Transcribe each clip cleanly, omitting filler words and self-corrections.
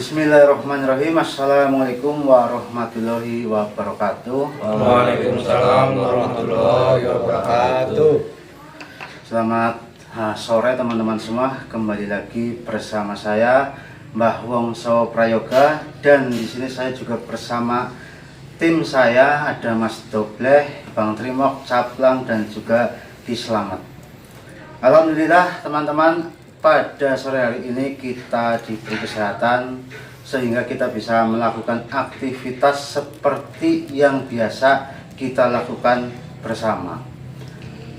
Bismillahirrahmanirrahim. Assalamualaikum warahmatullahi wabarakatuh. Waalaikumsalam warahmatullahi wabarakatuh. Selamat sore teman-teman semua. Kembali lagi bersama saya Mbah Wongso Prayoga, dan di sini saya juga bersama tim saya, ada Mas Dobleh, Bang Trimok, Caplang, dan juga Ki Slamet. Alhamdulillah teman-teman, pada sore hari ini kita diberi kesehatan sehingga kita bisa melakukan aktivitas seperti yang biasa kita lakukan bersama.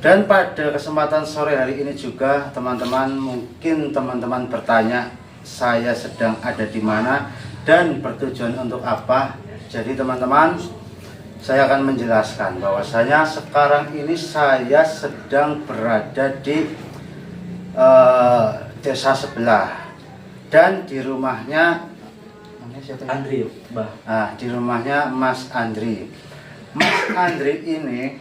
Dan pada kesempatan sore hari ini juga teman-teman, mungkin teman-teman bertanya saya sedang ada di mana dan bertujuan untuk apa. Jadi teman-teman, saya akan menjelaskan bahwasanya sekarang ini saya sedang berada di desa sebelah, dan di rumahnya Andri, Mbah. di rumahnya Mas Andri. Mas Andri ini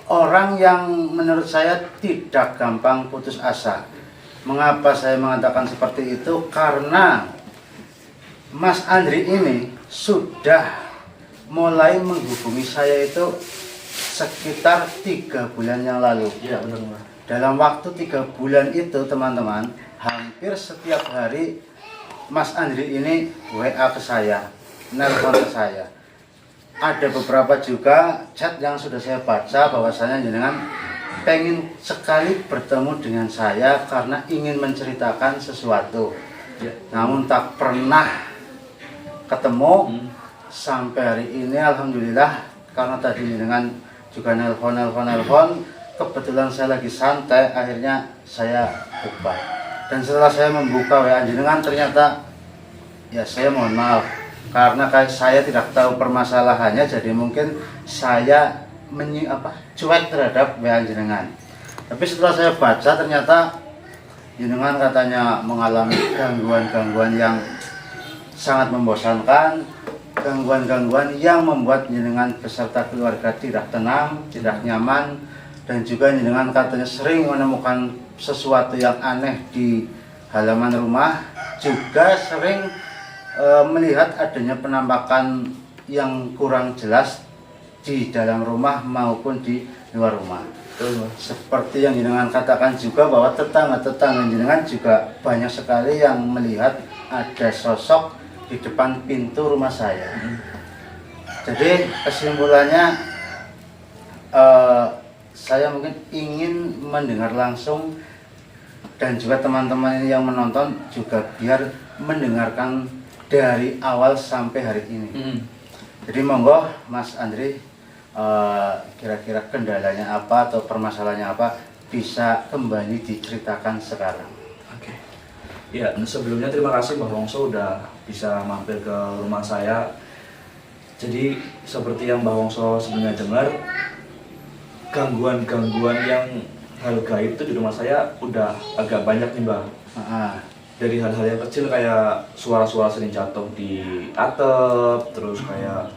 orang yang menurut saya tidak gampang putus asa. Mengapa saya mengatakan seperti itu? Karena Mas Andri ini sudah mulai menghubungi saya itu sekitar 3 bulan yang lalu. Iya, benar, Mbah. Dalam waktu 3 bulan itu teman-teman, hampir setiap hari Mas Andri ini WA ke saya, nelpon ke saya. Ada beberapa juga chat yang sudah saya baca bahwasanya jenengan pengen sekali bertemu dengan saya karena ingin menceritakan sesuatu. Ya. Namun tak pernah ketemu sampai hari ini. Alhamdulillah, karena tadi dengan juga nelpon, kebetulan saya lagi santai, akhirnya saya buka. Dan setelah saya membuka WA jenengan, ternyata ya saya mohon maaf karena saya tidak tahu permasalahannya, jadi mungkin saya cuek terhadap WA jenengan. Tapi setelah saya baca, ternyata jenengan katanya mengalami gangguan-gangguan yang sangat membosankan, gangguan-gangguan yang membuat jenengan beserta keluarga tidak tenang, tidak nyaman, dan juga jenengan katanya sering menemukan sesuatu yang aneh di halaman rumah, juga sering melihat adanya penampakan yang kurang jelas di dalam rumah maupun di luar rumah. Seperti yang jenengan katakan juga bahwa tetangga-tetangga jenengan juga banyak sekali yang melihat ada sosok di depan pintu rumah saya. Jadi kesimpulannya, saya mungkin ingin mendengar langsung, dan juga teman-teman yang menonton juga biar mendengarkan dari awal sampai hari ini. Jadi monggo Mas Andri, kira-kira kendalanya apa atau permasalahannya apa, bisa kembali diceritakan sekarang. Oke. Ya, sebelumnya terima kasih Mbah Wongso udah bisa mampir ke rumah saya. Jadi seperti yang Mbah Wongso sebelumnya dengar, gangguan-gangguan yang hal gaib itu di rumah saya udah agak banyak nih, Mbah. Dari hal-hal yang kecil kayak suara-suara sering jatuh di atap, terus kayak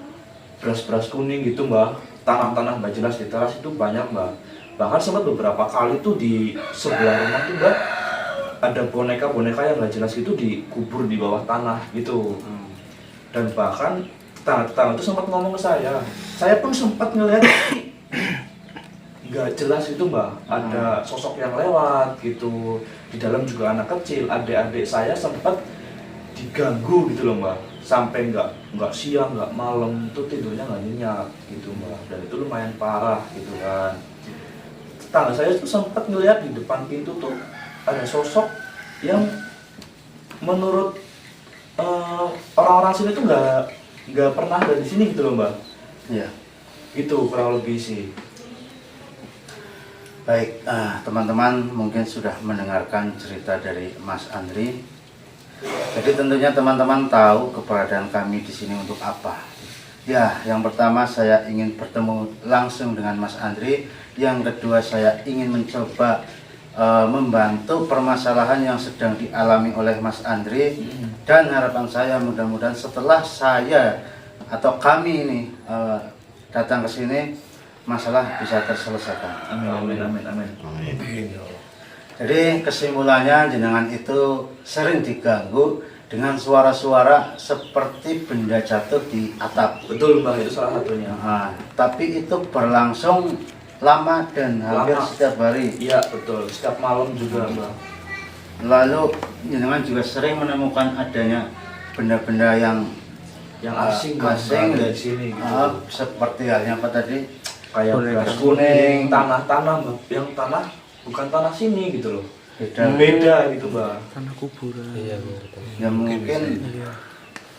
beras-beras kuning gitu, Mbah. Tanah-tanah nggak jelas di teras itu banyak, Mbah. Bahkan sempat beberapa kali tuh di sebelah rumah tuh, Mbah, ada boneka-boneka yang nggak jelas itu dikubur di bawah tanah gitu. Dan bahkan tetangga-tetangga itu sempat ngomong ke saya pun sempat ngelihat nggak jelas itu, Mbak, ada sosok yang lewat gitu. Di dalam juga anak kecil, adik-adik saya sempat diganggu gitu loh, Mbak. Sampai nggak siang, nggak malam tuh tidurnya nggak nyenyak gitu, Mbak. Dan itu lumayan parah gitu kan. Tetangga saya tuh sempat ngelihat di depan pintu tuh ada sosok yang menurut orang-orang sini tuh nggak pernah ada di sini gitu loh, Mbak. Iya. Itu kurang lebih sih. Baik, teman-teman mungkin sudah mendengarkan cerita dari Mas Andri. Jadi tentunya teman-teman tahu keberadaan kami di sini untuk apa. Ya, yang pertama saya ingin bertemu langsung dengan Mas Andri. Yang kedua saya ingin mencoba membantu permasalahan yang sedang dialami oleh Mas Andri. Dan harapan saya mudah-mudahan setelah saya atau kami ini datang ke sini, masalah bisa terselesaikan. Amin. Jadi kesimpulannya jenengan itu sering diganggu dengan suara-suara seperti benda jatuh di atap. Betul Mbah, itu salah satunya. Nah, tapi itu berlangsung lama dan hampir setiap hari. Iya betul, setiap malam juga Mbah. Lalu jenengan juga sering menemukan adanya benda-benda yang asing di di sini gitu. Seperti halnya apa tadi? Kayak beras kuning, tanah-tanah Mbah, yang tanah bukan tanah sini gitu loh. Beda gitu Mbah. Tanah kuburan. Iya, betul. Ya mungkin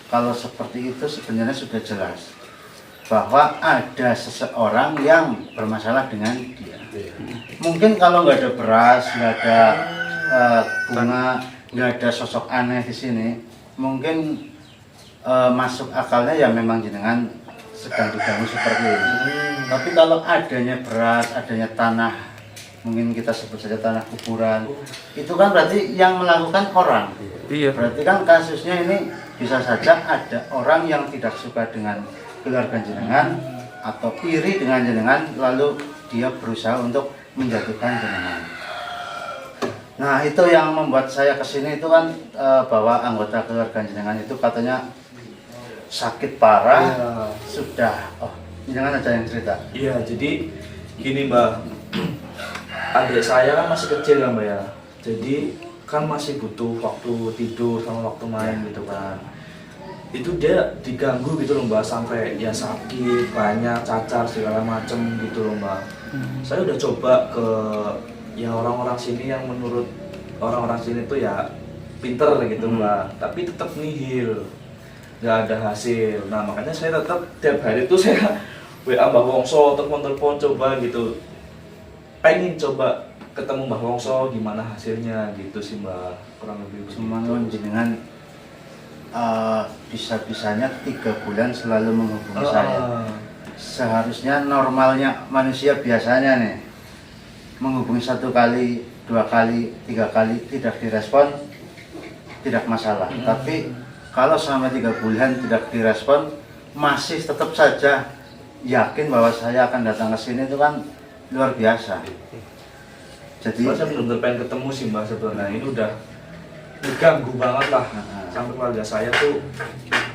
kalau seperti itu sebenarnya sudah jelas bahwa ada seseorang yang bermasalah dengan dia. Mungkin kalau nggak ada beras, nggak ada bunga, nggak ada sosok aneh di sini, mungkin masuk akalnya ya memang jenengan sedang diganggu seperti ini. Tapi kalau adanya beras, adanya tanah, mungkin kita sebut saja tanah kuburan, itu kan berarti yang melakukan orang. Iya. Berarti kan kasusnya ini bisa saja ada orang yang tidak suka dengan keluarga jenengan atau iri dengan jenengan, lalu dia berusaha untuk menjatuhkan jenengan. Nah itu yang membuat saya kesini itu kan bahwa anggota keluarga jenengan itu katanya sakit parah, sudah. Oh, jenengan ada yang cerita? Iya, jadi gini Mbak, adik saya kan masih kecil ya Mbak ya, jadi kan masih butuh waktu tidur sama waktu main gitu kan. Itu dia diganggu gitu loh Mbak, sampai ya sakit, banyak, cacar segala macem gitu loh Mbak. Saya udah coba ke ya orang-orang sini yang menurut orang-orang sini tuh ya pinter gitu Mbak, tapi tetap nihil, nggak ada hasil. Nah makanya saya tetap tiap hari tuh saya WA Mbah Wongso, telepon-telepon coba gitu, pengen coba ketemu Mbah Wongso gimana hasilnya gitu sih Mbak, kurang lebih begitu. Cuman jenengan bisa-bisanya 3 bulan selalu menghubungi saya. Seharusnya normalnya manusia biasanya nih menghubungi 1 kali, 2 kali, 3 kali tidak direspon, tidak masalah. Tapi kalau sampai 3 bulan tidak direspon, masih tetap saja yakin bahwa saya akan datang ke sini, itu kan luar biasa. Jadi saya benar-benar pengen ketemu sih Mbak sebenarnya. Ini udah diganggu banget lah, sampai keluarga saya tuh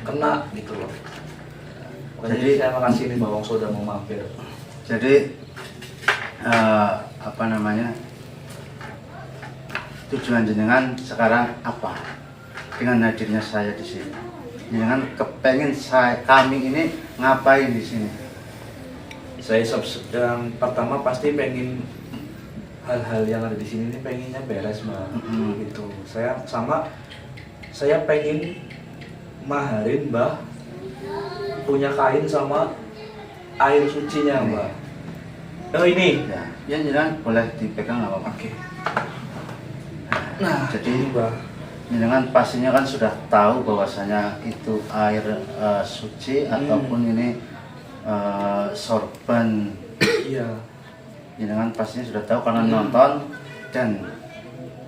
kena gitu loh. Jadi saya makasih nih Mbak Wongso udah mau mampir. Jadi apa namanya, tujuan jenengan sekarang apa dengan hadirnya saya di sini? Jenengan kepengen kami ini ngapain di sini? Saya yang pertama pasti pengen hal-hal yang ada di sini ini pengennya beres Mbak. Gitu. Saya pengen maharin Mbah punya kain sama air sucinya Mbak. Oh ini ya jenengan boleh dipegang nggak apa-apa. Oke. Nah jadi Mbah, jenengan pastinya kan sudah tahu bahwasanya itu air suci ataupun ini sorban. iya. Jenengan pastinya sudah tahu karena nonton, dan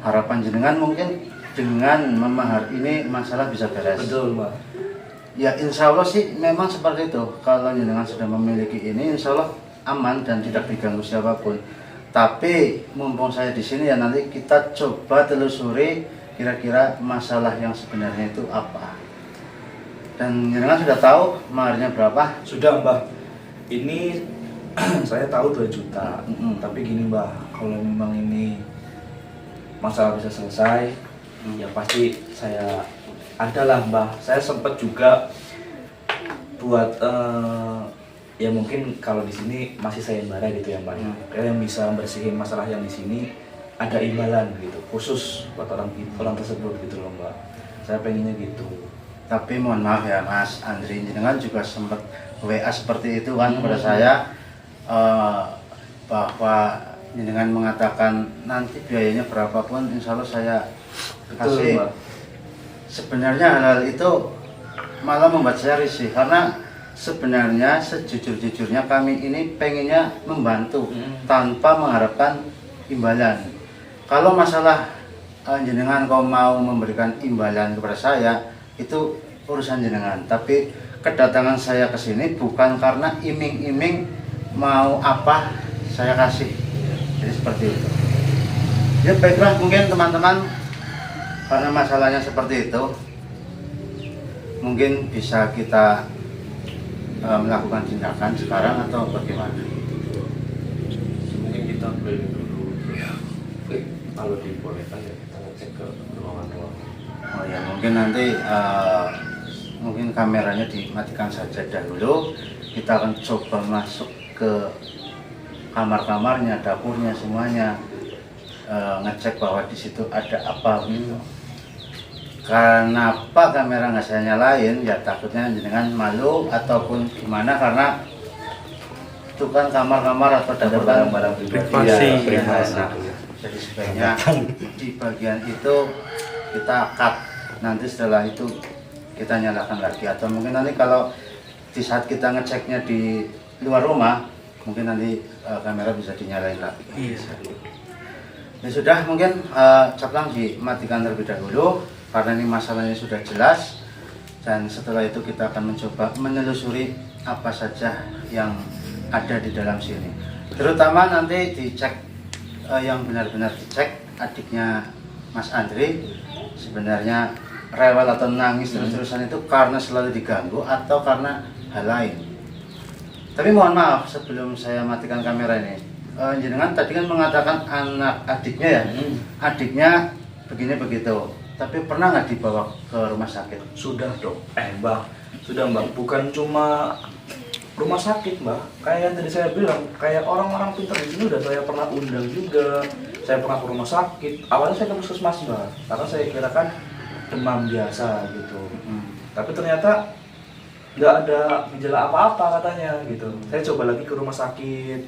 harapan jenengan mungkin dengan memahar ini masalah bisa beres. Betul Mbak. Ya insya Allah sih memang seperti itu. Kalau jenengan sudah memiliki ini, insya Allah aman dan tidak diganggu siapapun. Tapi mumpung saya di sini ya nanti kita coba telusuri kira-kira masalah yang sebenarnya itu apa. Dan jenengan sudah tahu maharnya berapa? Sudah Mbak. Ini saya tahu 2 juta. Tapi gini Mbak, kalau memang ini masalah bisa selesai, ya pasti saya adalah Mbak. Saya sempat juga buat ya mungkin kalau di sini masih sayembara gitu ya Mbak. Yang bisa bersihin masalah yang di sini ada imbalan gitu, khusus buat orang tersebut gitu loh Mbak. Saya pengennya gitu. Tapi mohon maaf ya Mas Andri, jenengan juga sempat WA seperti itu kan kepada saya, bahwa jenengan mengatakan nanti biayanya berapapun insya Allah saya kasih. Mbak. Sebenarnya hal itu malah membuat saya risih, karena sebenarnya sejujur-jujurnya kami ini pengennya membantu tanpa mengharapkan imbalan. Kalau masalah jenengan kau mau memberikan imbalan kepada saya, itu urusan jenengan. Tapi kedatangan saya ke sini bukan karena iming-iming mau apa saya kasih. Jadi seperti itu. Ya baiklah, mungkin teman-teman karena masalahnya seperti itu, mungkin bisa kita melakukan tindakan sekarang atau bagaimana? Mungkin kita keliling dulu. Kalau dibolehkan ya kita ngecek ke ruangan-ruangan. Oh ya, mungkin nanti mungkin kameranya dimatikan saja dahulu. Kita akan coba masuk ke kamar-kamarnya, dapurnya, semuanya, ngecek bahwa di situ ada apa gitu. Kenapa kamera nggak saya nyalain? Ya takutnya dengan malu ataupun gimana, karena itu kan kamar-kamar atau dapur barang-barang pribadi ya, privasi. Jadi sebaiknya di bagian itu kita cut. Nanti setelah itu kita nyalakan lagi, atau mungkin nanti kalau di saat kita ngeceknya di luar rumah, mungkin nanti kamera bisa dinyalain lagi. Ya sudah, mungkin Caplang dimatikan terlebih dahulu karena ini masalahnya sudah jelas, dan setelah itu kita akan mencoba menelusuri apa saja yang ada di dalam sini, terutama nanti dicek yang benar-benar dicek adiknya Mas Andri sebenarnya rewel atau nangis terus-terusan itu karena selalu diganggu atau karena hal lain. Tapi mohon maaf sebelum saya matikan kamera ini, jenengan tadi kan mengatakan anak adiknya ya, adiknya begini begitu. Tapi pernah nggak dibawa ke rumah sakit? Sudah dong, Mbak, sudah Mbak. Bukan cuma rumah sakit Mbak, kayak yang tadi saya bilang, kayak orang-orang pintar di sini udah saya pernah undang juga. Saya pernah ke rumah sakit. Awalnya saya ke puskesmas Mbak, karena saya kira kan demam biasa gitu. Tapi ternyata nggak ada gejala apa-apa katanya gitu. Saya coba lagi ke rumah sakit,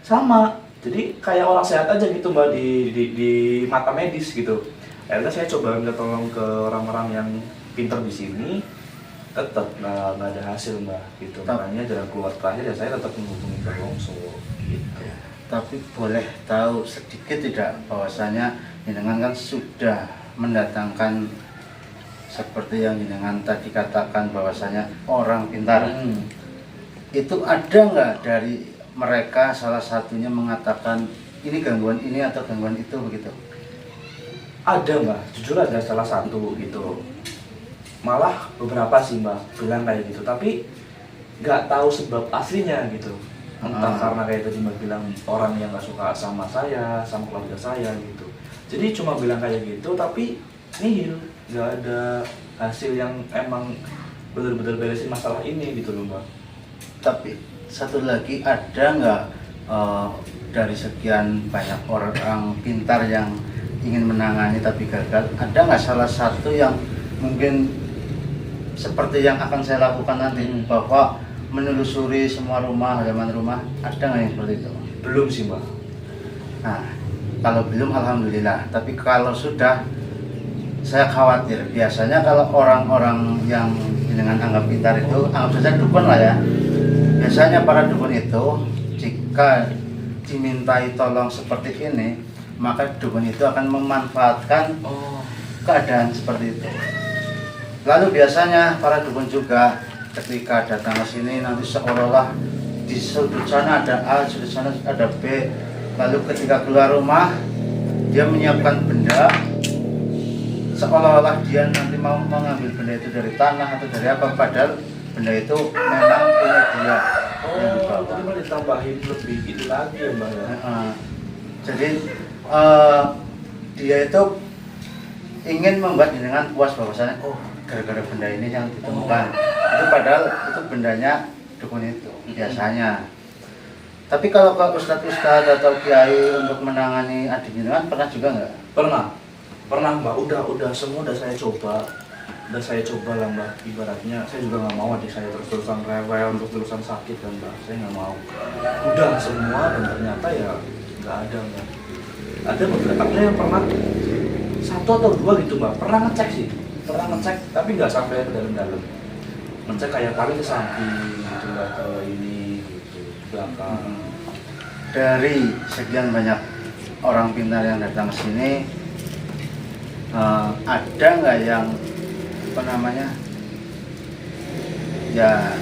sama. Jadi kayak orang sehat aja gitu Mbak di mata medis gitu. Akhirnya saya coba minta tolong ke orang-orang yang pintar di sini, tetap nggak ada hasil Mbak gitu. Makanya jalan keluar terakhir ya saya tetap menghubungi Pak Longso gitu. Tapi boleh tahu sedikit tidak bahwasanya jenengan kan sudah mendatangkan seperti yang jenengan tadi katakan bahwasanya orang pintar. Itu ada nggak dari mereka salah satunya mengatakan ini gangguan ini atau gangguan itu begitu? Ada Mbak, jujur ada salah satu gitu. Malah beberapa sih Mbak bilang kayak gitu, tapi nggak tahu sebab aslinya gitu. Entah karena kayak tadi Mbak bilang orang yang nggak suka sama saya, sama keluarga saya gitu. Jadi cuma bilang kayak gitu, tapi nihil, nggak ada hasil yang emang benar-benar beresin masalah ini gitu loh Mbak. Tapi satu lagi, ada nggak dari sekian banyak orang pintar yang ingin menangani tapi gagal, ada nggak salah satu yang mungkin seperti yang akan saya lakukan nanti, bahwa menelusuri semua rumah, halaman rumah, ada nggak yang seperti itu? Belum sih Mbak. Nah, kalau belum alhamdulillah, tapi kalau sudah, saya khawatir. Biasanya kalau orang-orang yang dengan anggap pintar itu, anggap saja dukun lah ya, biasanya para dukun itu jika dimintai tolong seperti ini, maka dukun itu akan memanfaatkan keadaan seperti itu. Lalu biasanya para dukun juga ketika datang ke sini nanti seolah-olah di sudut sana ada A, di sudut sana ada B. Lalu ketika keluar rumah dia menyiapkan benda seolah-olah dia nanti mau mengambil benda itu dari tanah atau dari apa, padahal benda itu memang punya dia yang dibawa. Tadi mau ditambahin lebih gitu lagi ya Mbak ya. Jadi dia itu ingin membuat jenengan puas bahwasanya gara-gara benda ini yang ditemukan. Itu padahal itu bendanya dukun itu biasanya. Tapi kalau ke ustadz-ustadz atau kiai untuk menangani adik jenengan pernah juga nggak? Pernah Mbak, udah semua udah saya coba lah Mbak. Ibaratnya saya juga nggak mau adik saya terus-terusan rewel, untuk terusan sakit kan Mbak, saya nggak mau. Udah semua dan ternyata ya nggak ada Mbak. Ada beberapa yang pernah 1 atau 2 gitu Mbak, pernah ngecek tapi nggak sampai ke dalam-dalam. Ngecek kayak paling ke samping gitu, nggak ke ini gitu, belakang. Dari sekian banyak orang pintar yang datang ke sini, ada nggak yang apa namanya ya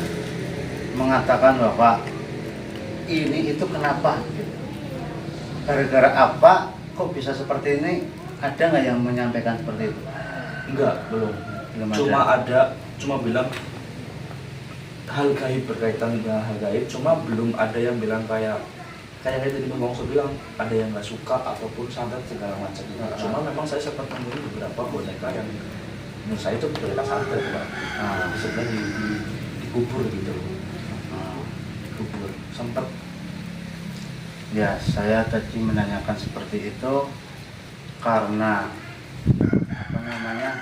mengatakan bahwa ini itu kenapa gitu. Gara-gara apa kok bisa seperti ini, ada nggak yang menyampaikan seperti itu? Enggak, belum. Cuma bilang hal gaib berkaitan dengan hal gaib, cuma belum ada yang bilang kayak tadi Bang Wongso bilang ada yang nggak suka ataupun santet segala macam gitu. Cuma memang saya sempat nemuin beberapa boneka yang menurut saya itu boneka santet, Pak. Sebenarnya dikubur gitu. Dikubur. Sempat. Ya, saya tadi menanyakan seperti itu karena apa namanya,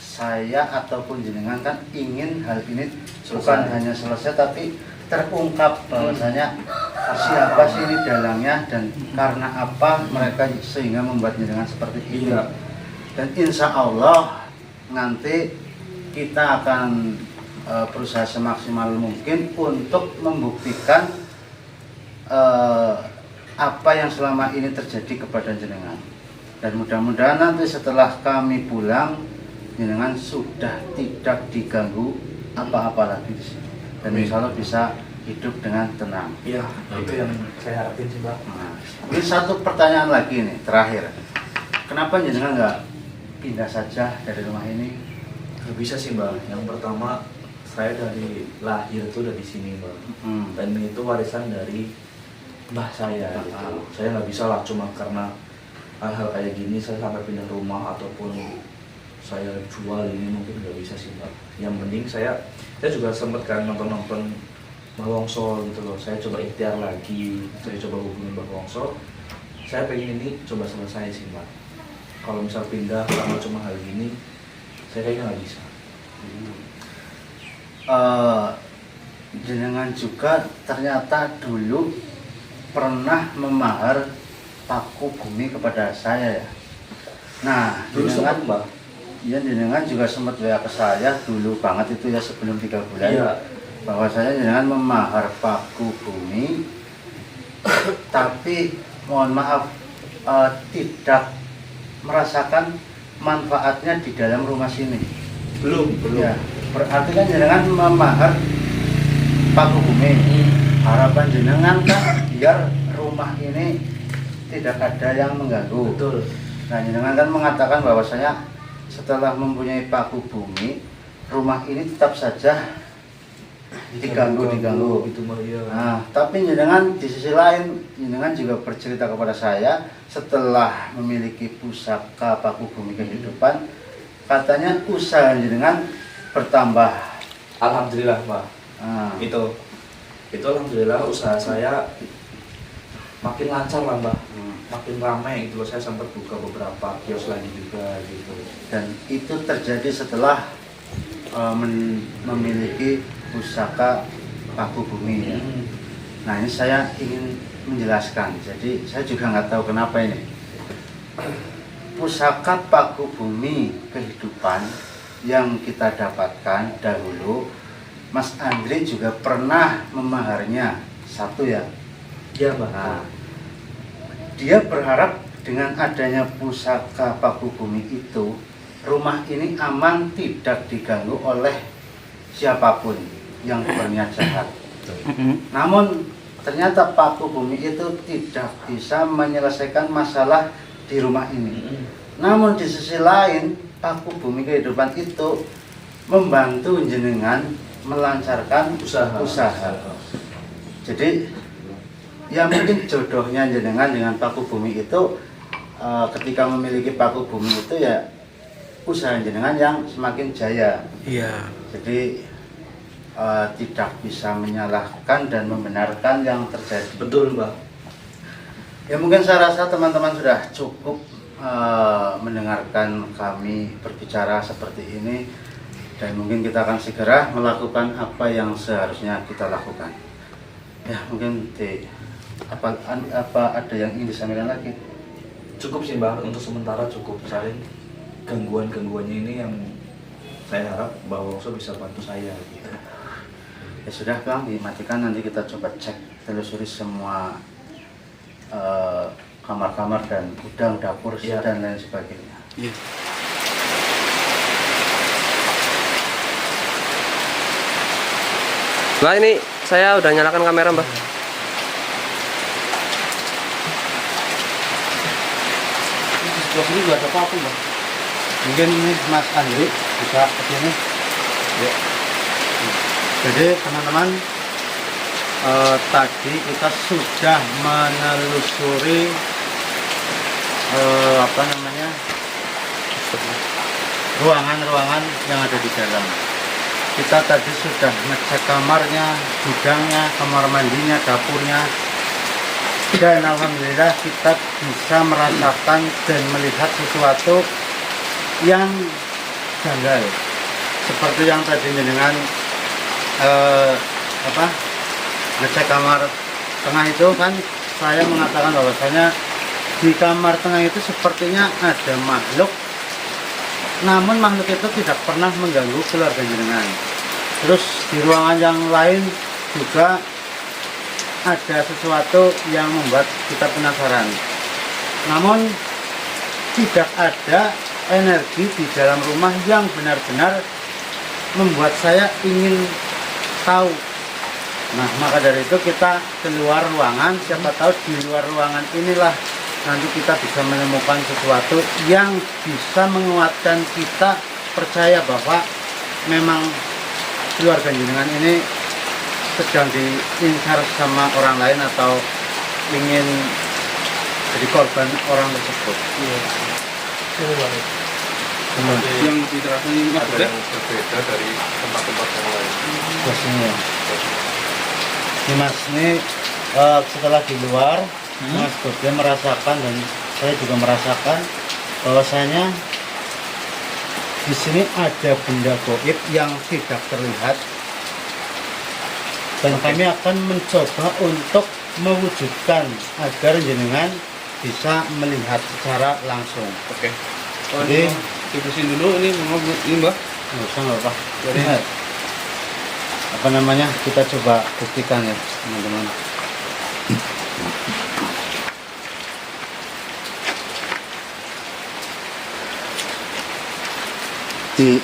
saya ataupun jenengan kan ingin hal ini bukan hanya selesai tapi terungkap bahwasanya siapa sih ini dalangnya dan karena apa mereka sehingga membuat jenengan seperti ini. Dan insya Allah nanti kita akan berusaha semaksimal mungkin untuk membuktikan apa yang selama ini terjadi kepada jenengan. Dan mudah-mudahan nanti setelah kami pulang, jenengan sudah tidak diganggu apa-apa lagi di sini. Dan insya Allah bisa hidup dengan tenang. Iya, itu yang saya harapin sih, Mbak. Nah, ini satu pertanyaan lagi nih, terakhir. Kenapa jenengan nggak pindah saja dari rumah ini? Gak bisa sih, Mbak. Yang pertama, saya dari lahir itu udah di sini, Mbak. Dan itu warisan dari mbah saya gitu. Saya nggak bisa lah cuma karena hal-hal kayak gini saya sampai pindah rumah ataupun saya jual ini, mungkin nggak bisa sih, Mbak. Yang penting saya juga sempat kan nonton Mbah Wongso gitu loh. Saya coba ikhtiar lagi, saya coba hubungi Mbah Wongso. Saya pengen ini coba selesai sih, Mbak. Kalau misal pindah karena cuma hal gini, saya kayaknya nggak bisa. Jenengan juga ternyata dulu pernah memahar paku bumi kepada saya ya. Nah, Dulu jenengan, sempat, Mbak. ya jenengan juga sempat WA ke saya dulu banget itu ya sebelum 3 bulan. Iya. Bahwa saya jenengan memahar paku bumi, tapi mohon maaf tidak merasakan manfaatnya di dalam rumah sini. Belum. Ya, berarti kan jenengan memahar paku bumi. Harapan jenengan kan biar rumah ini tidak ada yang mengganggu. Betul. Nah, jenengan kan mengatakan bahwasanya setelah mempunyai paku bumi, rumah ini tetap saja diganggu. Itu Mbak, iya. Nah, tapi jenengan di sisi lain, jenengan juga bercerita kepada saya setelah memiliki pusaka paku bumi kehidupan, katanya usaha jenengan bertambah. Alhamdulillah, Pak. Nah, Itu alhamdulillah usaha saya makin lancar lah, Mbak. Makin ramai gitu loh. Saya sempat buka beberapa kios lagi juga gitu. dan itu terjadi setelah memiliki pusaka paku bumi ya. Nah, ini saya ingin menjelaskan. Jadi saya juga nggak tahu kenapa ini. Pusaka paku bumi kehidupan yang kita dapatkan dahulu, Mas Andri juga pernah memaharnya satu ya. Iya, Mbak. Nah, dia berharap dengan adanya pusaka paku bumi itu, rumah ini aman, tidak diganggu oleh siapapun yang berniat jahat. Namun ternyata paku bumi itu tidak bisa menyelesaikan masalah di rumah ini. Namun di sisi lain, paku bumi kehidupan itu membantu jenengan melancarkan usaha. Jadi ya mungkin jodohnya jenengan dengan paku bumi itu ketika memiliki paku bumi itu ya usaha jenengan yang semakin jaya. Iya. Jadi tidak bisa menyalahkan dan membenarkan yang terjadi. Betul, Mbak. Ya mungkin saya rasa teman-teman sudah cukup mendengarkan kami berbicara seperti ini, dan mungkin kita akan segera melakukan apa yang seharusnya kita lakukan. Ya mungkin apa ada yang ingin disampaikan lagi? Cukup sih, Mbak. Untuk sementara cukup. Saling gangguannya ini yang saya harap bahwa Wongso bisa bantu saya gitu. Ya sudah Bang, dimatikan, nanti kita coba cek, telusuri semua kamar-kamar dan gudang, dapur, dan lain sebagainya. Iya. Mbak, ini saya udah nyalakan kamera, Mbak. Sebelah sini nggak ada apa-apa, Bang. Mungkin ini Mas Andri bisa ke sini. Ya. Jadi teman-teman, tadi kita sudah menelusuri apa namanya, ruangan-ruangan yang ada di dalam. Kita tadi sudah ngecek kamarnya, gudangnya, kamar mandinya, dapurnya, dan alhamdulillah kita bisa merasakan dan melihat sesuatu yang janggal, seperti yang tadi dengan ngecek kamar tengah itu kan, saya mengatakan bahwasanya di kamar tengah itu sepertinya ada makhluk, namun makhluk itu tidak pernah mengganggu keluarga jenengan. Terus di ruangan yang lain juga ada sesuatu yang membuat kita penasaran, namun tidak ada energi di dalam rumah yang benar-benar membuat saya ingin tahu. Nah, maka dari itu kita keluar ruangan, siapa tahu di luar ruangan inilah nanti kita bisa menemukan sesuatu yang bisa menguatkan kita percaya bahwa memang keluarga jenengan ini sedang diincar sama orang lain atau ingin jadi korban orang tersebut. Iya. Yang tidak ini ada yang berbeda dari tempat-tempat yang lain. Biasanya ini Mas, ini setelah di luar Mas Bobi merasakan dan saya juga merasakan bahwasanya di sini ada benda goib yang tidak terlihat, dan kami akan mencoba untuk mewujudkan agar jenengan bisa melihat secara langsung. Oke. Jadi dibersihin dulu ini Mbak. nggak usah, nggak apa. Jadi apa namanya, kita coba buktikan ya teman-teman. Di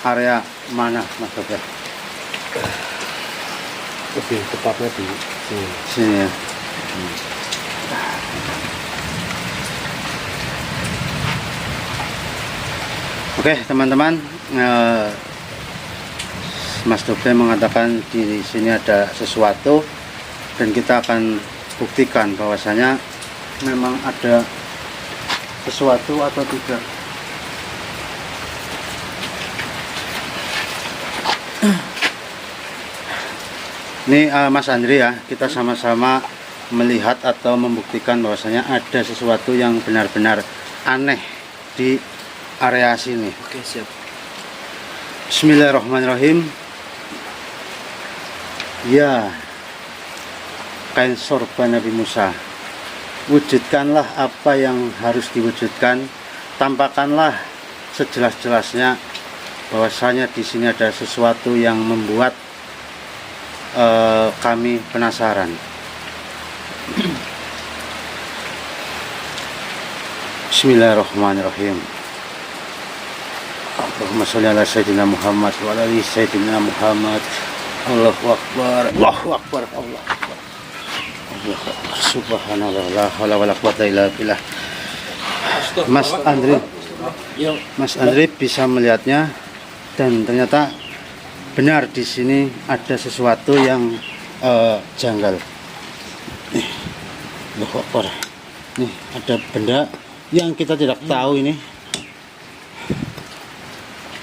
area mana Mas Bobi? Oke, tepatnya di sini. Sini ya. Oke teman-teman, Mas Bobi mengatakan di sini ada sesuatu, dan kita akan buktikan bahwasanya memang ada sesuatu atau tidak. Ini Mas Andri ya, kita sama-sama melihat atau membuktikan bahwasanya ada sesuatu yang benar-benar aneh di area sini. Oke, siap. Bismillahirrahmanirrahim. Ya, kain sorban Nabi Musa, wujudkanlah apa yang harus diwujudkan, tampakkanlah sejelas-jelasnya bahwasanya di sini ada sesuatu yang membuat kami penasaran. Bismillahirrahmanirrahim. Allahumma sholli ala sayyidina Muhammad wa ala ali sayyidina Muhammad. Allahu akbar, Allahu akbar, Allahu akbar. Allahu akbar. Subhanallah, la haula wala quwwata illa billah. Mas Andri, Mas Andri bisa melihatnya, dan ternyata benar di sini ada sesuatu yang janggal. Nih, Allahu akbar. Nih ada benda yang kita tidak tahu ini.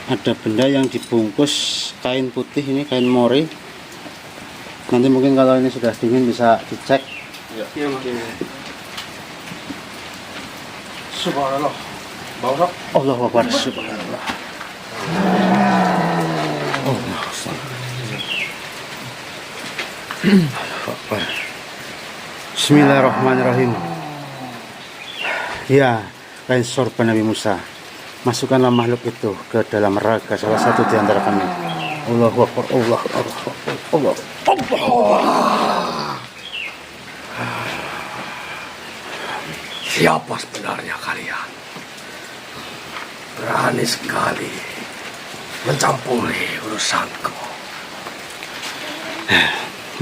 Ada benda yang dibungkus kain putih, ini kain mori. Nanti mungkin kalau ini sudah dingin bisa dicek. Iya, Mas. Subhanallah. Bau. Allahu akbar, subhanallah. Allahu akbar. Bismillahirrahmanirrahim. Ya, kain sorban Nabi Musa. Masukkanlah makhluk itu ke dalam raga salah satu di antara kami. Allahu akbar, Allahu akbar, Allah, Allah. Siapa sebenarnya kalian? Berani sekali mencampuri urusanku.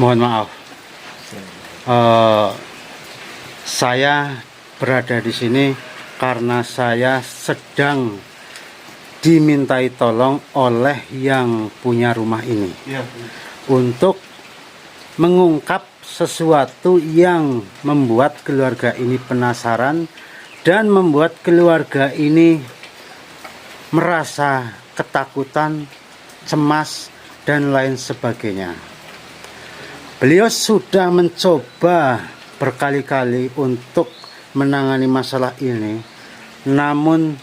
Mohon maaf. Saya berada di sini karena saya sedang dimintai tolong oleh yang punya rumah ini untuk mengungkap sesuatu yang membuat keluarga ini penasaran dan membuat keluarga ini merasa ketakutan, cemas, dan lain sebagainya. Beliau sudah mencoba berkali-kali untuk menangani masalah ini, namun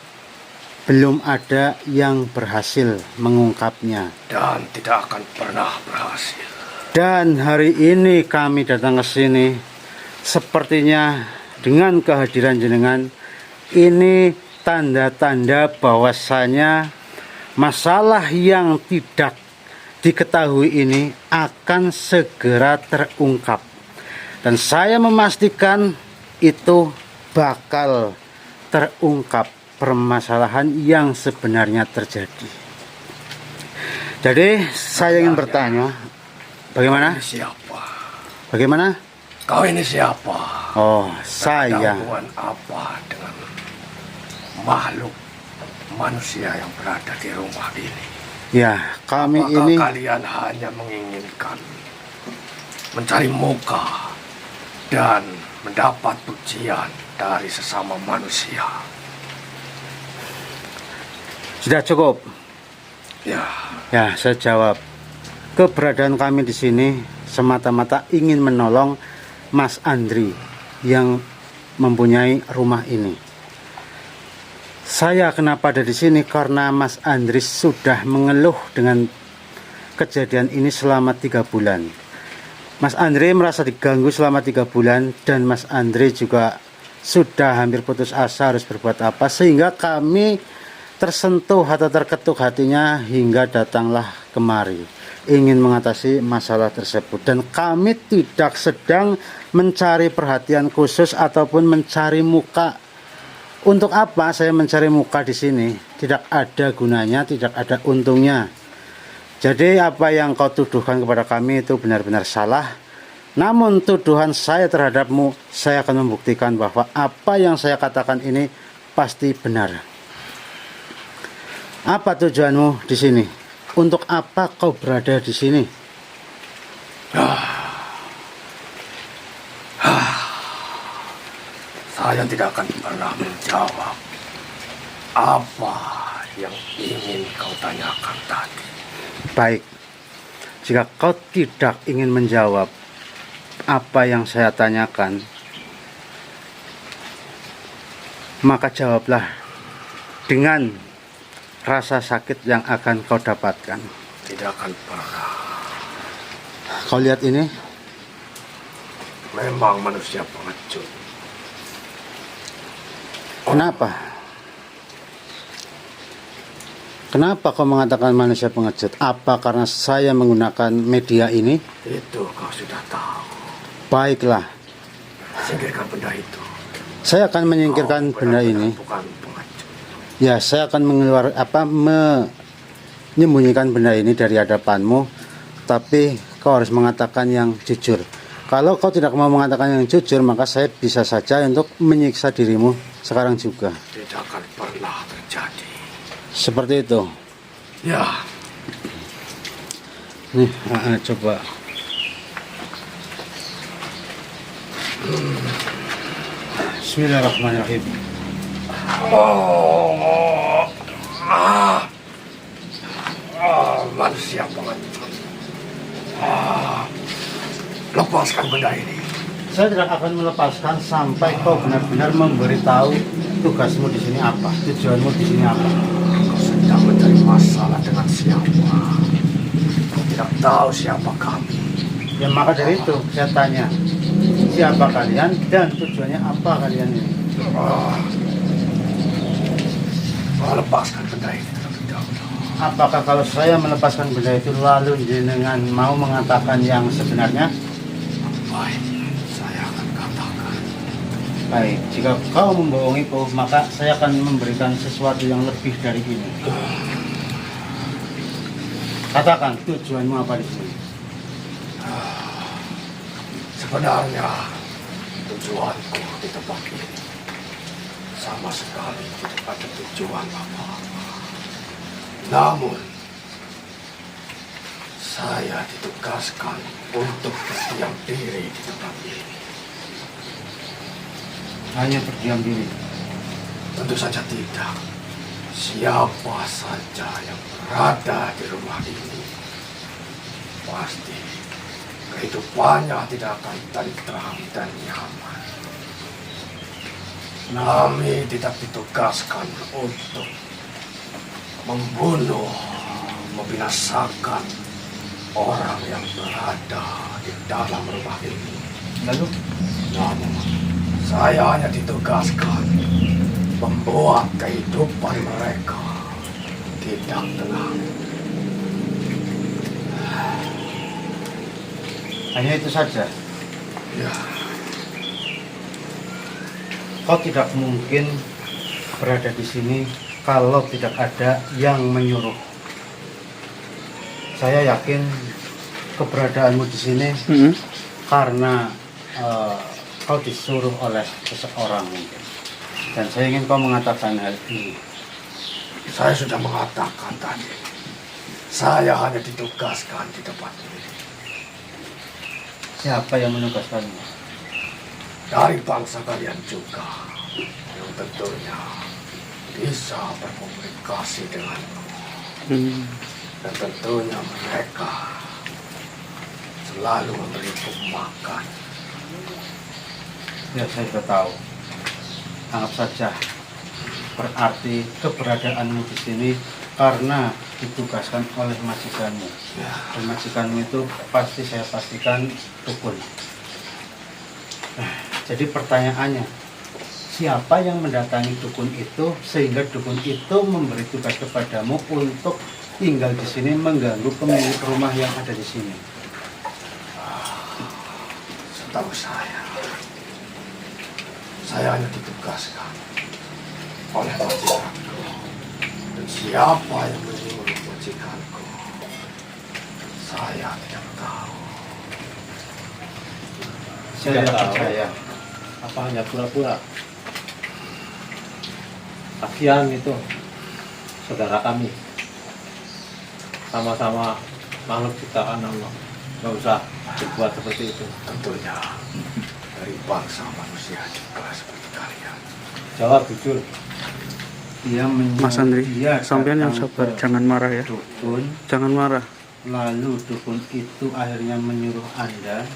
belum ada yang berhasil mengungkapnya. Dan tidak akan pernah berhasil. Dan hari ini kami datang ke sini, sepertinya dengan kehadiran jenengan, ini tanda-tanda bahwasanya masalah yang tidak diketahui ini akan segera terungkap. Dan saya memastikan itu bakal terungkap permasalahan yang sebenarnya terjadi. Jadi saya ingin bertanya, bagaimana? Ini siapa? Bagaimana? Kau ini siapa? Oh, Ada saya. hubungan apa dengan makhluk manusia yang berada di rumah ini? Ya, kami Apakah ini kalian hanya menginginkan mencari muka dan mendapat pujian dari sesama manusia? sudah cukup. Ya, Ya, saya jawab. Keberadaan kami di sini semata-mata ingin menolong Mas Andri yang mempunyai rumah ini. Saya kenapa ada di sini karena Mas Andri sudah mengeluh dengan kejadian ini selama 3 bulan. Mas Andri merasa diganggu selama 3 bulan dan Mas Andri juga sudah hampir putus asa harus berbuat apa, sehingga kami tersentuh atau terketuk hatinya hingga datanglah kemari ingin mengatasi masalah tersebut. Dan kami tidak sedang mencari perhatian khusus ataupun mencari muka. Untuk apa saya mencari muka di sini? Tidak ada gunanya, tidak ada untungnya. Jadi apa yang kau tuduhkan kepada kami itu benar-benar salah. Namun tuduhan saya terhadapmu, saya akan membuktikan bahwa apa yang saya katakan ini pasti benar. Apa tujuanmu di sini? Untuk apa kau berada di sini? saya tidak akan pernah menjawab apa yang ingin kau tanyakan tadi. Baik, jika kau tidak ingin menjawab apa yang saya tanyakan, maka jawablah dengan rasa sakit yang akan kau dapatkan. Tidak akan pernah. Kau lihat ini, Memang manusia pengecut. kenapa? Kenapa kau mengatakan manusia pengecut? Apa karena saya menggunakan media ini? Itu kau sudah tahu. Baiklah, Singkirkan benda itu. saya akan menyingkirkan Kau benda benar-benar ini. bukan pengecut. Ya, saya akan menyembunyikan benda ini dari hadapanmu, tapi kau harus mengatakan yang jujur. Kalau kau tidak mau mengatakan yang jujur, maka saya bisa saja untuk menyiksa dirimu sekarang juga. Tidak akan pernah terjadi. Seperti itu. Ya, Nih, coba. Bismillahirrahmanirrahim. Manusia pengecut. Lepaskan benda ini. Saya tidak akan melepaskan sampai kau benar-benar memberitahu tugasmu di sini apa, tujuanmu di sini apa. Kau sedang mencari masalah dengan siapa? Kau tidak tahu siapa kami. Ya, maka dari itu saya tanya, siapa kalian dan tujuannya apa kalian ini? Lepaskan benda ini terlebih dahulu. Apakah kalau saya melepaskan benda itu lalu jenengan mau mengatakan yang sebenarnya? Baik, saya akan katakan. Baik, jika kau membohongiku, maka saya akan memberikan sesuatu yang lebih dari ini. Katakan tujuanmu apa di sini? Sebenarnya tujuanku di tempat ini sama sekali tidak ada tujuan apa-apa. Namun, saya ditugaskan untuk berdiam diri di tempat ini. Hanya berdiam diri. Tentu saja tidak. Siapa saja yang berada di rumah ini, pasti kehidupannya tidak akan tentram dan nyaman. Kami tidak ditugaskan untuk membunuh, membinasakan orang yang berada di dalam rumah ini. Lalu, Namun, saya hanya ditugaskan membuat kehidupan mereka tidak tenang. hanya itu saja. Ya, Kau tidak mungkin berada di sini kalau tidak ada yang menyuruh. Saya yakin keberadaanmu di sini karena kau disuruh oleh seseorang mungkin. Dan saya ingin kau mengatakan hal ini. saya sudah mengatakan tadi. Saya hanya ditugaskan di tempat ini. Siapa yang menugaskanmu? Dari bangsa kalian juga, yang tentunya bisa berkomunikasi denganku. Dan tentunya mereka selalu memberiku makan. Ya, saya sudah tahu. Anggap saja berarti keberadaanmu di sini karena ditugaskan oleh majikanmu. Dan majikanmu itu pasti saya pastikan dukun. Nah, jadi pertanyaannya, siapa yang mendatangi dukun itu sehingga dukun itu memberi tugas kepadamu untuk tinggal di sini mengganggu pemilik rumah yang ada di sini? Setahu saya hanya ditugaskan oleh majikanku. Dan siapa yang menyuruh majikanku, saya tidak tahu. Saya tidak percaya. Apa hanya pura-pura? Kasihan itu saudara kami, sama-sama makhluk ciptaan Allah. Nggak usah dibuat seperti itu. Tentunya dari bangsa manusia juga seperti kalian. Jawab jujur. Dia Mas Andri, dia sampean yang datang sabar, ke jangan marah ya. dukun, Jangan marah. lalu dukun itu akhirnya menyuruh Anda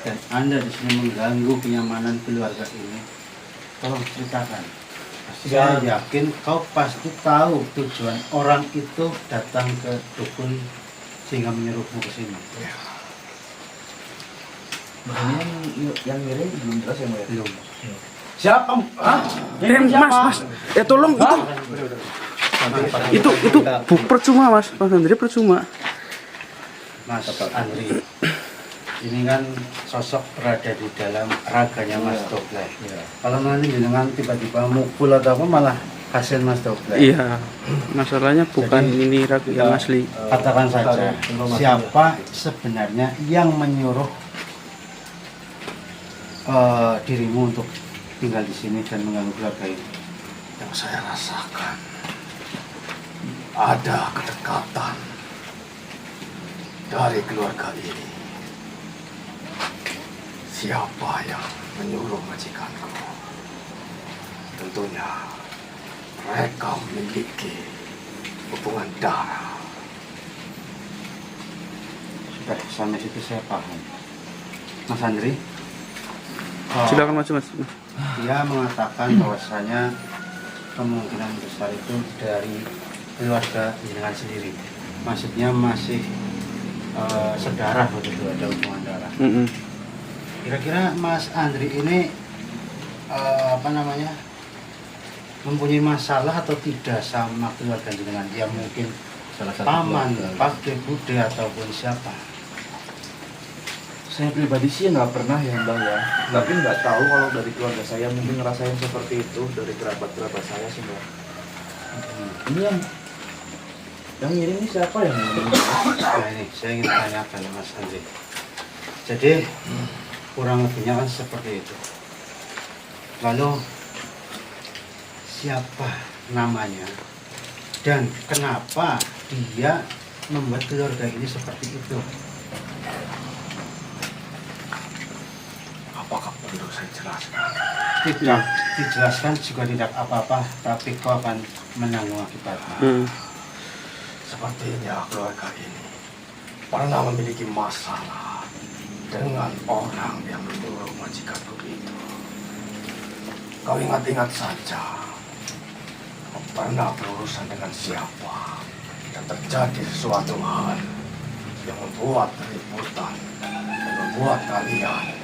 dan Anda di sini mengganggu kenyamanan keluarga ini. Tolong ceritakan. Saya yakin kau pasti tahu tujuan orang itu datang ke dukun sehingga menyuruhmu ke sini. Makanya yang ngirim belum jelas ya, Mbak? Belum. Siapa? Rem, Mas. Tolong itu percuma Mas Andri, percuma. Mas Andri, ini kan sosok berada di dalam raganya Mas Doblek. Kalau nanti dengan tiba-tiba mukul atau apa malah hasil Mas Doblek. Iya, masalahnya bukan Jadi, ini ragu yang asli. Katakan saja, siapa sebenarnya yang menyuruh dirimu untuk tinggal di sini dan mengganggu keluarga ini? Yang saya rasakan ada kedekatan dari keluarga ini. Siapa yang menyuruh majikanku? Tentunya mereka memiliki hubungan darah. Sudah sampai situ saya paham. Mas Andri, Silakan Mas. dia mengatakan bahwasanya kemungkinan besar itu dari keluarga jenengan sendiri. Maksudnya masih sedarah begitu, ada hubungan darah. Kira-kira Mas Andri ini mempunyai masalah atau tidak sama keluarga jenengan? Yang mungkin Salah satu paman, keluarga. pakde, bude ataupun siapa? Saya pribadi sih nggak pernah ya, Mbak ya. Tapi nggak tahu kalau dari keluarga saya mungkin ngerasain seperti itu dari kerabat-kerabat saya sih, Mbak. Ini yang ngirim ini siapa yang ngirim? Nah ini saya ingin tanyakan ya Mas Andri. Jadi kurang lebihnya kan seperti itu. Lalu siapa namanya dan kenapa dia membuat keluarga ini seperti itu. Apakah perlu saya jelaskan? Tidak dijelaskan juga tidak apa-apa, tapi kau akan menanggung akibatnya. Sepertinya keluarga ini pernah memiliki masalah dengan orang yang menyuruh majikanku itu. Kau ingat-ingat saja, kau pernah berurusan dengan siapa dan terjadi sesuatu hal yang membuat keributan dan membuat kalian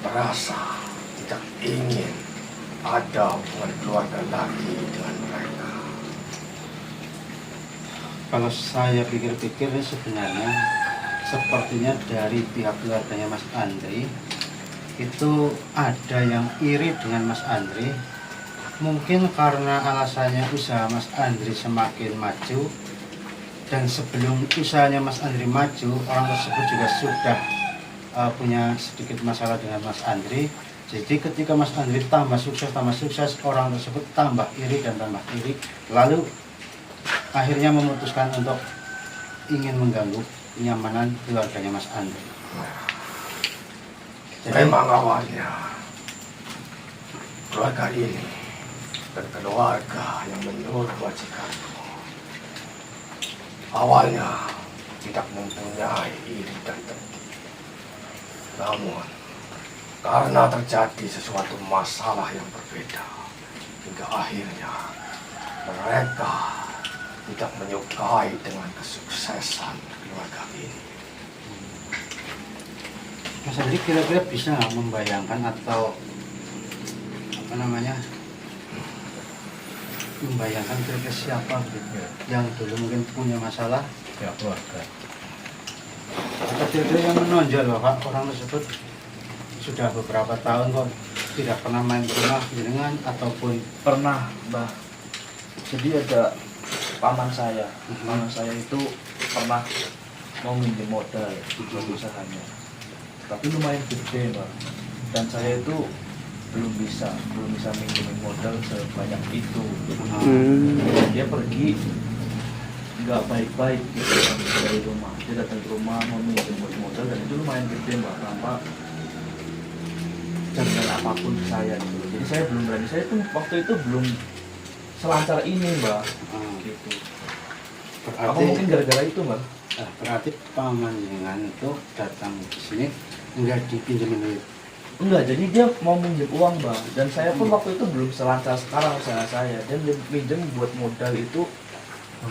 merasa tidak ingin ada hubungan keluarga lagi dengan mereka. Kalau saya pikir-pikir sebenarnya sepertinya dari pihak keluarganya Mas Andri itu ada yang iri dengan Mas Andri. Mungkin karena alasannya usaha Mas Andri semakin maju, dan sebelum usahanya Mas Andri maju, orang tersebut juga sudah punya sedikit masalah dengan Mas Andri. Jadi ketika Mas Andri tambah sukses, orang tersebut tambah iri dan tambah iri, lalu akhirnya memutuskan untuk ingin mengganggu kenyamanan keluarganya Mas Andri. Jadi, Memang awalnya keluarga ini dan keluarga yang menyuruh majikanku awalnya tidak mempunyai iri dan dengki. Namun karena terjadi sesuatu masalah yang berbeda, hingga akhirnya mereka tidak menyukai dengan kesuksesan keluarga ini. Mas Andri kira-kira bisa nggak membayangkan atau membayangkan kira-kira siapa gitu yang dulu mungkin punya masalah? Ya keluarga. Atau kira-kira yang menonjol loh Pak, orang tersebut sudah beberapa tahun kok tidak pernah main ke rumah jenengan ataupun Pernah, Mbah. Jadi ada paman saya. Paman saya itu pernah mau minjem modal buat usahanya. Tapi lumayan gede, Mbah. Dan saya itu belum bisa minjemin modal sebanyak itu. Dia pergi nggak baik-baik gitu dari rumah. Dia datang ke rumah mau minjem modal dan itu lumayan gede, Mbak. Tanpa jaminan apapun ke saya gitu. Jadi saya belum berani. Saya tuh waktu itu belum selancar ini, Mbak. Gitu. Apa berarti mungkin gara-gara itu, Mbak? berarti paman jenengan itu datang ke sini enggak dipinjemin duit. Enggak, jadi dia mau minjem uang, Mbak. Dan saya pun waktu itu belum selancar sekarang usaha saya. Dia minjem buat modal itu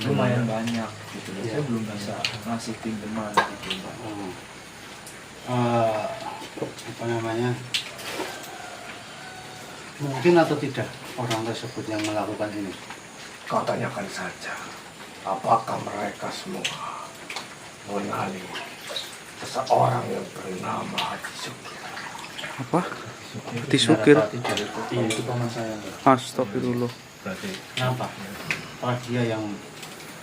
lumayan banyak gitu. Dan saya belum bisa ngasih pinjaman gitu, Mbak. Mungkin atau tidak orang tersebut yang melakukan ini? Kau tanyakan saja, apakah mereka semua mengenali seseorang yang bernama Haji Sukir? Apa? Disukir. Iya, itu paman saya, Mbak. Astagfirullah. Berarti Kenapa? Apa dia yang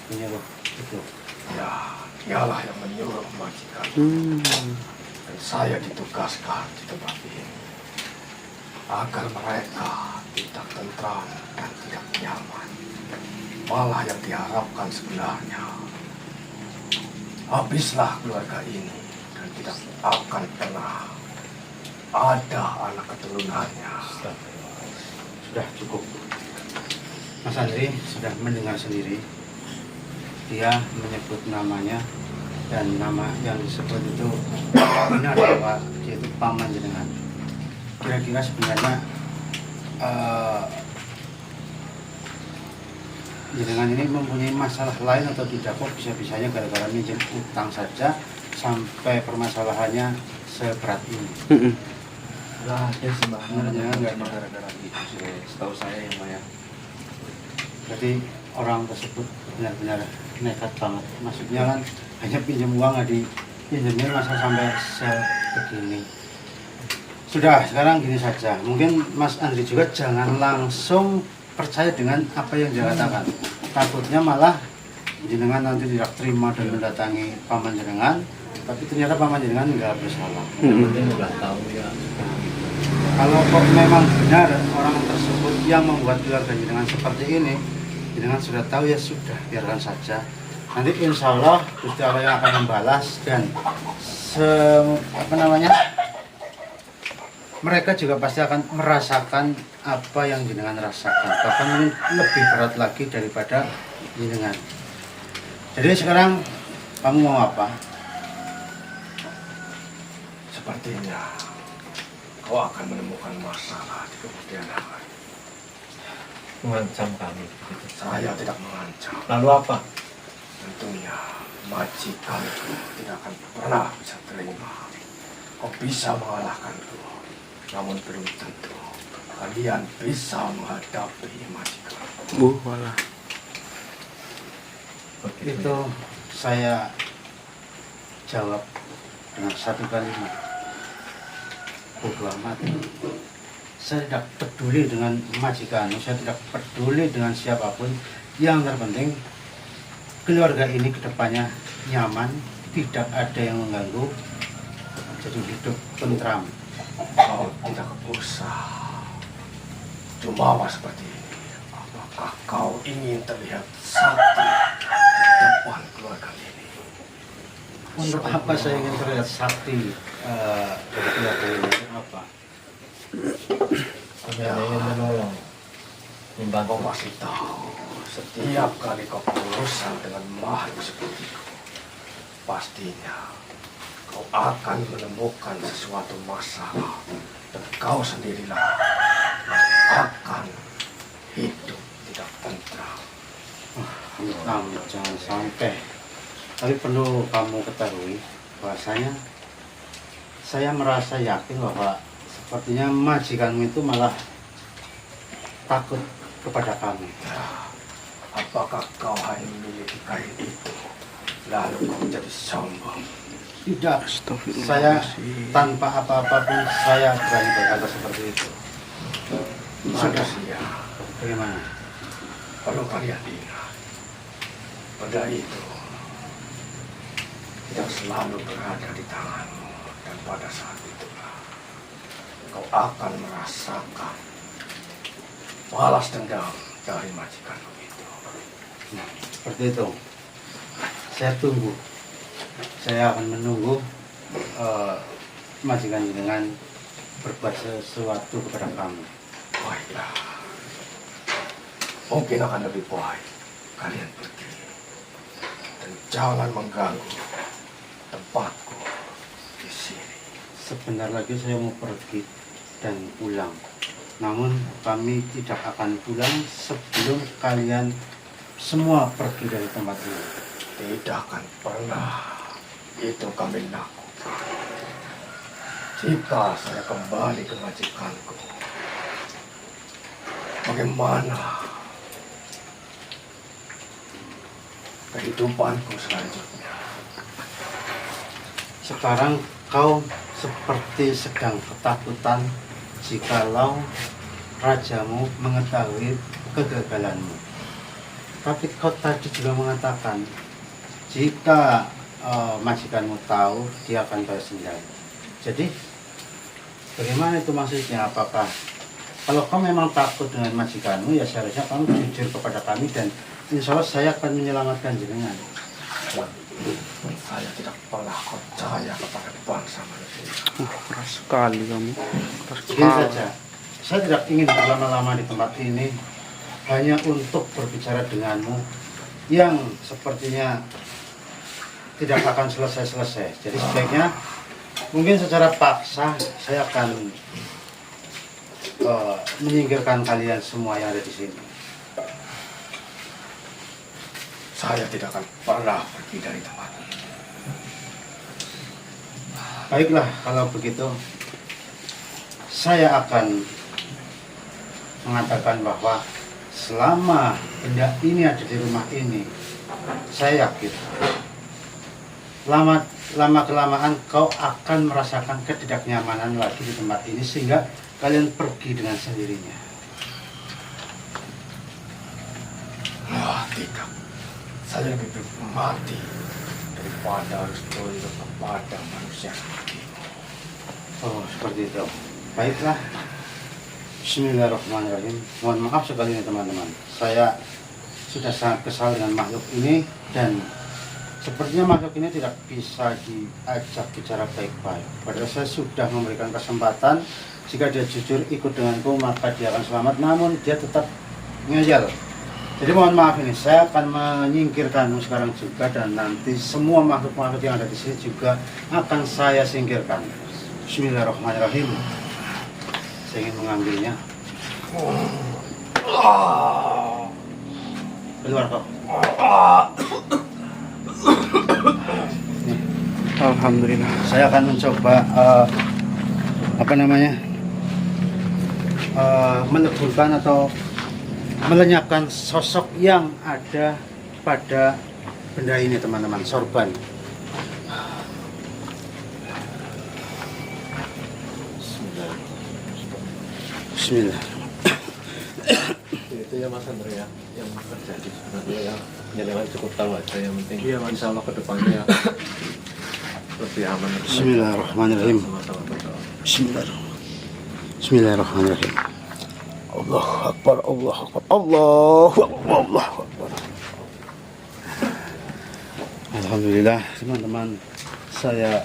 menyuruh itu? Ya, dialah yang menyuruh majikan. Dan saya ditugaskan di tempat ini agar mereka tidak tentram dan tidak nyaman. Malah yang diharapkan sebenarnya, habislah keluarga ini dan tidak akan pernah ada anak keturunannya. Sudah cukup. Mas Andri sudah mendengar sendiri. Dia menyebut namanya dan nama yang disebut itu benar bahwa dia itu paman jenengan. Kira-kira sebenarnya jenengan ini mempunyai masalah lain atau tidak, kok bisa-bisanya gara-gara minjem utang saja sampai permasalahannya seberat ini? Enggak ada sih, Mbak. Sebenarnya enggak Cuma gara-gara itu sih, setahu saya ya, Mbak ya. Jadi orang tersebut benar-benar nekat banget. Maksudnya kan hanya pinjam uang nggak dipinjemin, masa sampai sebegini. Sudah, sekarang gini saja. Mungkin Mas Andri juga jangan langsung percaya dengan apa yang dia katakan. Takutnya malah jenengan nanti tidak terima dan mendatangi paman jenengan, tapi ternyata paman jenengan nggak bersalah. yang penting udah tahu ya. Kalau kok memang benar orang tersebut yang membuat keluarga jenengan seperti ini, jenengan sudah tahu ya sudah, biarkan saja. Nanti insya Allah Gusti Allah yang akan membalas dan mereka juga pasti akan merasakan apa yang jenengan rasakan, bahkan mungkin lebih berat lagi daripada jenengan. Jadi sekarang kamu mau apa? Sepertinya kau akan menemukan masalah di kemudian hari. Mengancam kami. Saya tidak mengancam. Lalu apa? Tentunya majikan tidak akan pernah bisa terima. Kau bisa mengalahkanku, namun belum tentu kalian bisa menghadapi majikan. Walah. Itu saya jawab dengan satu kalimat. Bodoh amat. Saya tidak peduli dengan majikan, saya tidak peduli dengan siapapun. Yang terpenting keluarga ini kedepannya nyaman, tidak ada yang mengganggu, jadi hidup tentram. Kau tidak usah jumawa seperti ini. Apakah kau ingin terlihat sakti di depan keluarga ini? Untuk apa saya ingin terlihat sakti dari keluarga ini? Untuk apa? Kami hanya ingin menolong. Kau Membantu. pasti tahu, setiap kali kau berurusan dengan makhluk seperti itu, pastinya kau akan menemukan sesuatu masalah dan kau sendirilah yang akan hidup tidak tentram. Amit, jangan sampai. Tapi perlu kamu ketahui bahwasanya saya merasa yakin bahwa sepertinya majikanmu itu malah takut kepada kami. Apakah kau hanya memiliki kain itu, lalu kau menjadi sombong? Tidak, Astagfirullahaladzim. saya tanpa apa-apa pun saya berani berkata seperti itu. Manusia, Bagaimana? perlu kalian ingat, benda itu tidak selalu berada di tanganmu, dan pada saat itulah kau akan merasakan balas dendam dari majikanmu itu. Seperti itu. Saya tunggu. Saya akan menunggu majikan dengan berbuat sesuatu kepada kami. Baiklah, mungkin akan lebih baik kalian pergi dan jangan mengganggu tempatku di sini. Sebentar lagi saya mau pergi dan pulang. Namun kami tidak akan pulang sebelum kalian semua pergi dari tempat ini. Tidak akan pernah itu kami lakukan. Jika saya kembali ke majikanku, bagaimana kehidupanku selanjutnya? Sekarang kau seperti sedang ketakutan jikalau rajamu mengetahui kegagalanmu. Tapi kau tadi juga mengatakan jika majikanmu tahu, dia akan balas dendam. Jadi bagaimana itu maksudnya? Apakah kalau kau memang takut dengan majikanmu, ya seharusnya kamu jujur kepada kami dan insya Allah saya akan menyelamatkan jenengan. Saya tidak pernah percaya kepada bangsa manusia. Keras sekali kamu. Keras Begini kepala. saja, saya tidak ingin berlama-lama di tempat ini hanya untuk berbicara denganmu yang sepertinya tidak akan selesai-selesai. Jadi sebaiknya mungkin secara paksa saya akan menyingkirkan kalian semua yang ada di sini. Saya tidak akan pernah pergi dari tempat ini. Baiklah, kalau begitu saya akan mengatakan bahwa selama benda ini ada di rumah ini, saya yakin lama kelamaan kau akan merasakan ketidaknyamanan lagi di tempat ini sehingga kalian pergi dengan sendirinya. Wah, tidak. Saya lebih baik mati daripada harus tunduk kepada manusia seperti itu. Oh, seperti itu. Baiklah. Bismillahirrahmanirrahim. Mohon maaf sekali nih teman-teman. Saya sudah sangat kesal dengan makhluk ini dan sepertinya makhluk ini tidak bisa diajak bicara baik-baik. Padahal saya sudah memberikan kesempatan, jika dia jujur ikut denganku maka dia akan selamat, namun dia tetap ngeyel. Jadi mohon maaf ini, saya akan menyingkirkanmu sekarang juga dan nanti semua makhluk-makhluk yang ada di sini juga akan saya singkirkan. Bismillahirrahmanirrahim. Saya ingin mengambilnya. Keluar kok. Alhamdulillah. Saya akan mencoba meleburkan atau melenyapkan sosok yang ada pada benda ini teman-teman, sorban. Bismillah. Itu ya Mas Andre ya, yang terjadi sebenarnya ya. Jangan cukup tahu aja, yang penting insya Allah ke depannya lebih aman. Bismillahirrahmanirrahim. Sama-sama berdoa. Bismillahirrahmanirrahim. Allahu Akbar, Allahu Akbar, Allahu Akbar, Allahu Akbar. Alhamdulillah teman-teman, saya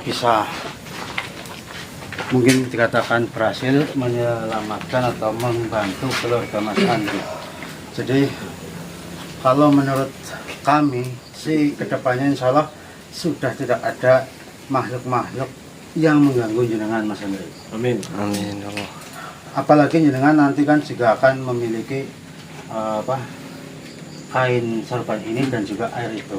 bisa mungkin dikatakan berhasil menyelamatkan atau membantu keluarga Mas Andri. Jadi kalau menurut kami sih kedepannya insya Allah sudah tidak ada makhluk-makhluk yang mengganggu jenengan Mas Andri. Amin. Amin ya Allah. Apalagi jenengan nanti kan juga akan memiliki kain sorban ini dan juga air itu.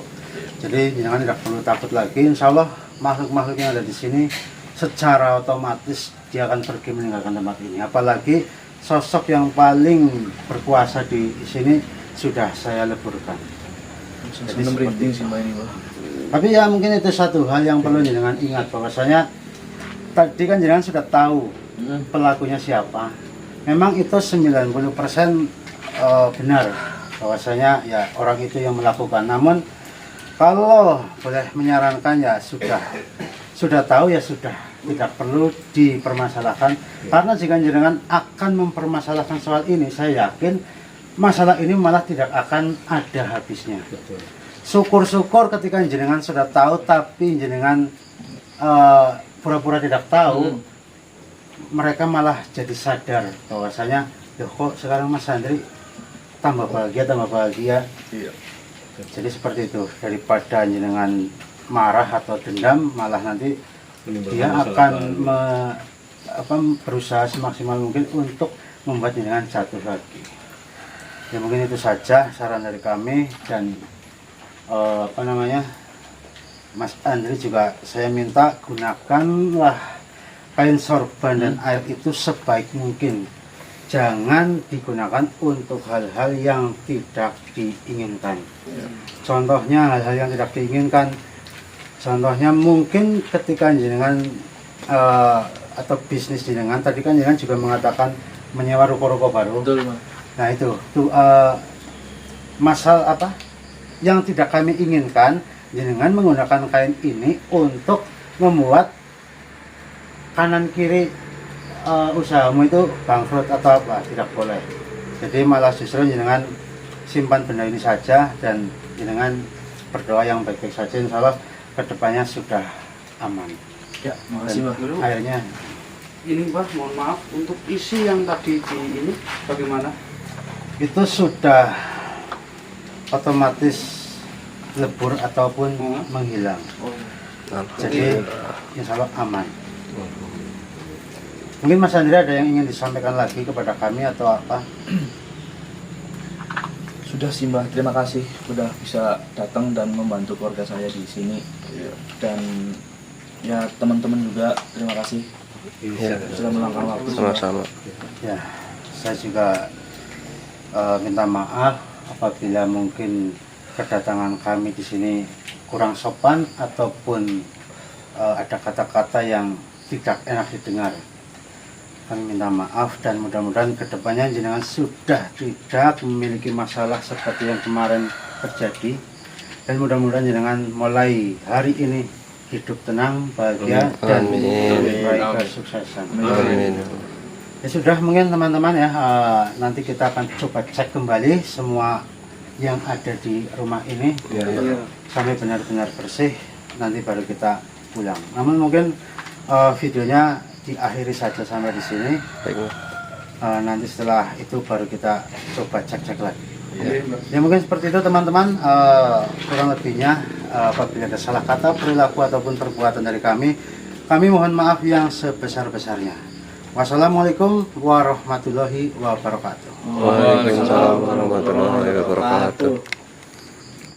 Jadi jenengan tidak perlu takut lagi. Insya Allah makhluk-makhluk yang ada di sini secara otomatis dia akan pergi meninggalkan tempat ini. Apalagi sosok yang paling berkuasa di sini sudah saya leburkan. Jadi seperti itu. Tapi ya mungkin itu satu hal yang perlu jenengan ingat, bahwasanya tadi kan jenengan sudah tahu pelakunya siapa. Memang itu 90% benar bahwasanya ya orang itu yang melakukan. Namun kalau boleh menyarankan ya sudah tahu ya sudah, tidak perlu dipermasalahkan. Karena jika jenengan akan mempermasalahkan soal ini, saya yakin masalah ini malah tidak akan ada habisnya. Syukur-syukur ketika jenengan sudah tahu tapi jenengan pura-pura tidak tahu, mereka malah jadi sadar bahwasanya ya kok sekarang Mas Andri tambah bahagia. Iya. Jadi seperti itu, daripada jenengan marah atau dendam, malah nanti dia akan berusaha semaksimal mungkin untuk membuat jenengan jatuh lagi. Ya mungkin itu saja saran dari kami. Dan Mas Andri juga saya minta gunakanlah kain sorban dan air itu sebaik mungkin. Jangan digunakan untuk hal-hal yang tidak diinginkan. Contohnya hal-hal yang tidak diinginkan. Contohnya mungkin ketika jenengan atau bisnis jenengan, tadi kan jenengan juga mengatakan menyewa ruko-ruko baru. Betul, Mas. Nah itu masalah yang tidak kami inginkan, jenengan menggunakan kain ini untuk membuat kanan kiri usahamu itu bangkrut atau apa, tidak boleh. Jadi malah justru jenengan simpan benda ini saja dan jenengan berdoa yang baik-baik saja, insya Allah kedepannya sudah aman. Ya, makasih Mas. Akhirnya Ini Mbah, mohon maaf, untuk isi yang tadi di ini bagaimana? itu sudah otomatis lebur ataupun menghilang. Jadi insya Allah aman. Mungkin Mas Andri ada yang ingin disampaikan lagi kepada kami atau apa? Sudah sih Mbah, terima kasih sudah bisa datang dan membantu keluarga saya di sini. Dan ya teman-teman juga terima kasih sudah meluangkan waktu. Sama-sama. Ya, saya juga minta maaf apabila mungkin kedatangan kami di sini kurang sopan ataupun ada kata-kata yang tidak enak didengar. Kami minta maaf dan mudah-mudahan kedepannya jenengan sudah tidak memiliki masalah seperti yang kemarin terjadi, dan mudah-mudahan jenengan mulai hari ini hidup tenang, bahagia, dan meraih kesuksesan. Amin. Ya sudah, mungkin teman-teman ya, nanti kita akan coba cek kembali semua yang ada di rumah ini sampai benar-benar bersih, nanti baru kita pulang. Namun mungkin videonya diakhiri saja sampai di sini. Nanti setelah itu baru kita coba cek-cek lagi. Ya mungkin seperti itu teman-teman, kurang lebihnya apabila ada salah kata, perilaku ataupun perbuatan dari kami mohon maaf yang sebesar-besarnya. Wassalamualaikum warahmatullahi wabarakatuh. Waalaikumsalam warahmatullahi wabarakatuh.